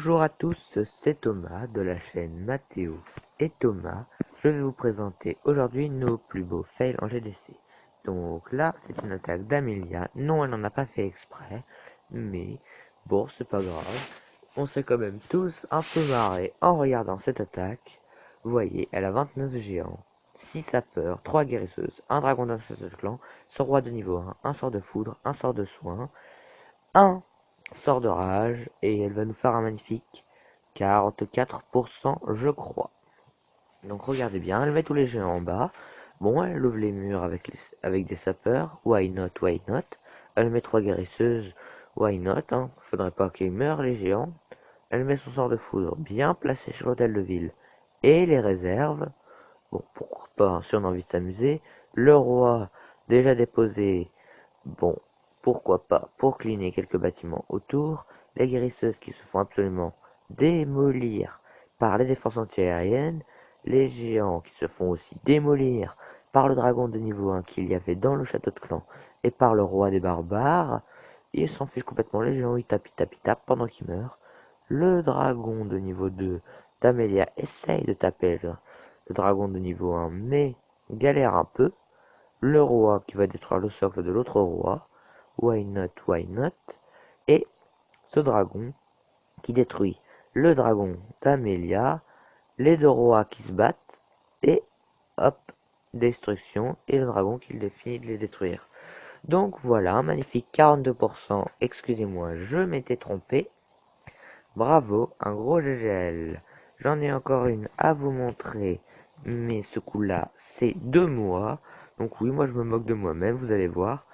Bonjour à tous, c'est Thomas de la chaîne Mathéo et Thomas. Je vais vous présenter aujourd'hui nos plus beaux fails en GDC. Donc là, c'est une attaque d'Amelia. Non, elle n'en a pas fait exprès, mais bon, c'est pas grave. On s'est quand même tous un peu marré en regardant cette attaque. Vous voyez, elle a 29 géants, 6 sapeurs, 3 guérisseuses, un dragon d'un château de clan, son roi de niveau 1, un sort de foudre, un sort de soin, un sort de rage, et elle va nous faire un magnifique 44%, je crois. Donc regardez bien, elle met tous les géants en bas. Bon, elle ouvre les murs avec des sapeurs. Why not, why not. Elle met 3 guérisseuses. Why not, hein. Faudrait pas qu'ils meurent, les géants. Elle met son sort de foudre bien placé sur l'hôtel de ville. Et les réserves. Bon, pourquoi pas, hein, si on a envie de s'amuser. Le roi, déjà déposé. Bon, pourquoi pas, pour cleaner quelques bâtiments autour. Les guérisseuses qui se font absolument démolir par les défenses antiaériennes. Les géants qui se font aussi démolir par le dragon de niveau 1 qu'il y avait dans le château de clan et par le roi des barbares. Ils s'en fichent complètement, les géants ils tapent, ils tapent, ils tapent pendant qu'ils meurent. Le dragon de niveau 2 d'Amelia essaye de taper le dragon de niveau 1 mais galère un peu. Le roi qui va détruire le socle de l'autre roi. Why not, why not. Et ce dragon qui détruit le dragon d'Amelia, les deux rois qui se battent, et hop, destruction, et le dragon qui finit de les détruire. Donc voilà, un magnifique 42%, excusez-moi, je m'étais trompé. Bravo, un gros GGL. J'en ai encore une à vous montrer, mais ce coup-là, c'est de moi. Donc oui, moi je me moque de moi-même, vous allez voir.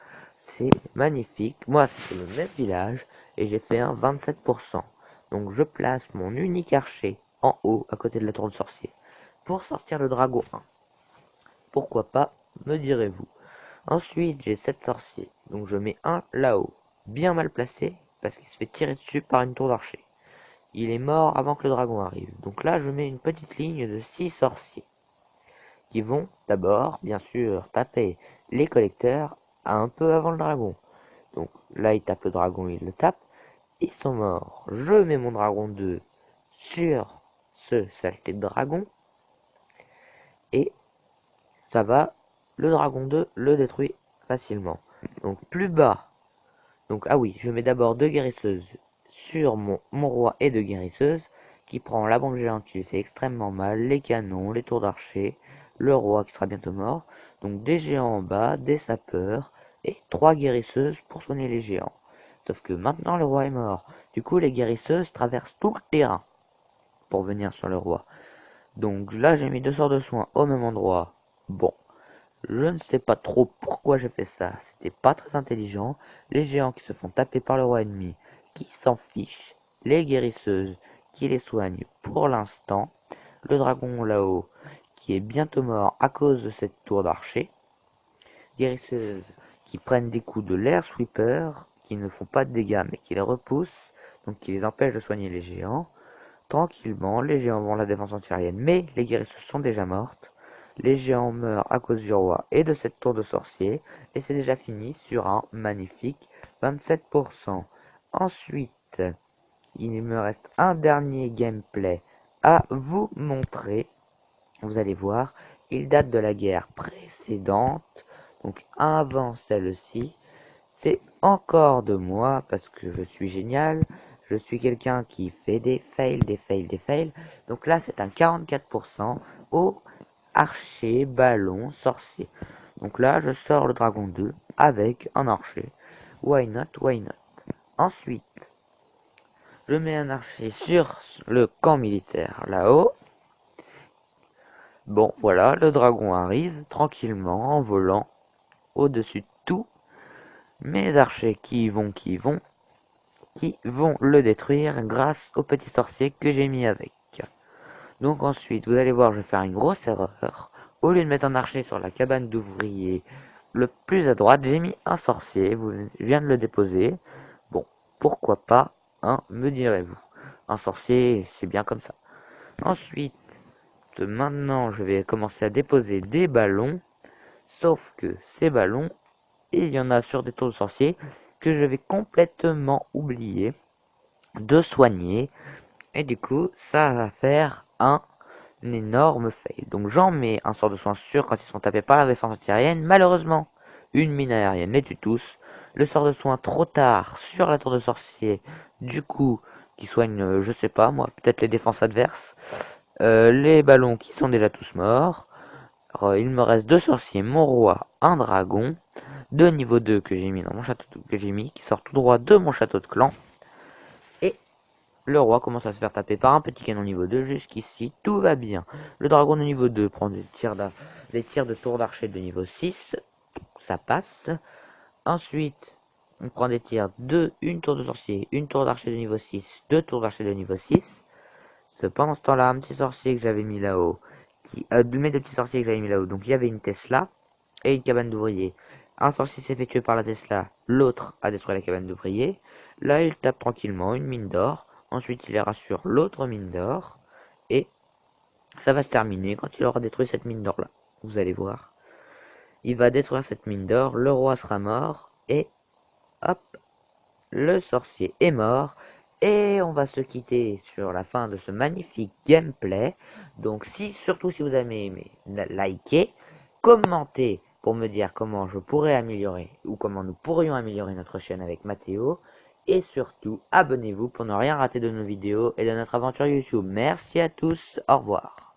C'est magnifique. Moi, c'est le même village, et j'ai fait un 27%. Donc je place mon unique archer en haut, à côté de la tour de sorcier, pour sortir le dragon 1. Pourquoi pas, me direz-vous. Ensuite, j'ai 7 sorciers, donc je mets un là-haut, bien mal placé, parce qu'il se fait tirer dessus par une tour d'archer. Il est mort avant que le dragon arrive. Donc là, je mets une petite ligne de 6 sorciers qui vont d'abord, bien sûr, taper les collecteurs un peu avant le dragon. Donc là, ils tapent le dragon, ils le tapent. Ils sont morts. Je mets mon dragon 2 sur ce saleté de dragon. Et ça va, le dragon 2 le détruit facilement. Donc plus bas. Donc ah oui, je mets d'abord 2 guérisseuses sur mon roi et 2 guérisseuses qui prend la bombe géante qui lui fait extrêmement mal, les canons, les tours d'archer, le roi qui sera bientôt mort. Donc des géants en bas, des sapeurs et 3 guérisseuses pour soigner les géants. Sauf que maintenant le roi est mort. Du coup les guérisseuses traversent tout le terrain pour venir sur le roi. Donc là j'ai mis 2 sorts de soin au même endroit. Bon, je ne sais pas trop pourquoi j'ai fait ça, c'était pas très intelligent. Les géants qui se font taper par le roi ennemi, qui s'en fichent. Les guérisseuses qui les soignent pour l'instant. Le dragon là-haut qui est bientôt mort à cause de cette tour d'archer. Guérisseuses qui prennent des coups de l'air sweeper, qui ne font pas de dégâts mais qui les repoussent, donc qui les empêchent de soigner les géants. Tranquillement, les géants vont à la défense antiaérienne, mais les guérisseuses sont déjà mortes. Les géants meurent à cause du roi et de cette tour de sorcier, et c'est déjà fini sur un magnifique 27%. Ensuite, il me reste un dernier gameplay à vous montrer. Vous allez voir, il date de la guerre précédente, donc avant celle-ci. C'est encore de moi, parce que je suis génial. Je suis quelqu'un qui fait des fails, des fails, des fails. Donc là, c'est un 44% au archer, ballon, sorcier. Donc là, je sors le dragon 2 avec un archer. Why not, why not. Ensuite, je mets un archer sur le camp militaire là-haut. Bon, voilà, le dragon arrive tranquillement en volant au-dessus de tout. Mes archers qui vont le détruire grâce au petit sorcier que j'ai mis avec. Donc ensuite, vous allez voir, je vais faire une grosse erreur. Au lieu de mettre un archer sur la cabane d'ouvriers le plus à droite, j'ai mis un sorcier. Je viens de le déposer. Bon, pourquoi pas, hein, me direz-vous. Un sorcier, c'est bien comme ça. Ensuite, maintenant, je vais commencer à déposer des ballons. Sauf que ces ballons, il y en a sur des tours de sorciers que je vais complètement oublier de soigner. Et du coup, ça va faire un énorme fail. Donc j'en mets un sort de soin sûr quand ils sont tapés par la défense antiaérienne. Malheureusement, une mine aérienne les tue tous. Le sort de soin trop tard sur la tour de sorcier. Du coup, qui soigne, je sais pas moi, peut-être les défenses adverses. Les ballons qui sont déjà tous morts. Alors, il me reste deux sorciers, mon roi, un dragon. Deux niveau 2 que j'ai mis dans mon château que j'ai mis, qui sort tout droit de mon château de clan. Et le roi commence à se faire taper par un petit canon niveau 2. Jusqu'ici, tout va bien. Le dragon de niveau 2 prend des tirs de tour d'archer de niveau 6. Ça passe. Ensuite, on prend des tirs de une tour de sorcier, une tour d'archer de niveau 6, deux tours d'archer de niveau 6. Pendant ce temps-là, un petit sorcier que j'avais mis là-haut, mes deux petits sorciers que j'avais mis là-haut, donc il y avait une Tesla et une cabane d'ouvriers. Un sorcier s'est fait tuer par la Tesla, l'autre a détruit la cabane d'ouvriers. Là, il tape tranquillement une mine d'or. Ensuite, il ira sur l'autre mine d'or. Et ça va se terminer quand il aura détruit cette mine d'or-là. Vous allez voir. Il va détruire cette mine d'or, le roi sera mort, et hop, le sorcier est mort. Et on va se quitter sur la fin de ce magnifique gameplay. Donc surtout si vous avez aimé, likez, commentez pour me dire comment je pourrais améliorer ou comment nous pourrions améliorer notre chaîne avec Mathéo. Et surtout, abonnez-vous pour ne rien rater de nos vidéos et de notre aventure YouTube. Merci à tous, au revoir.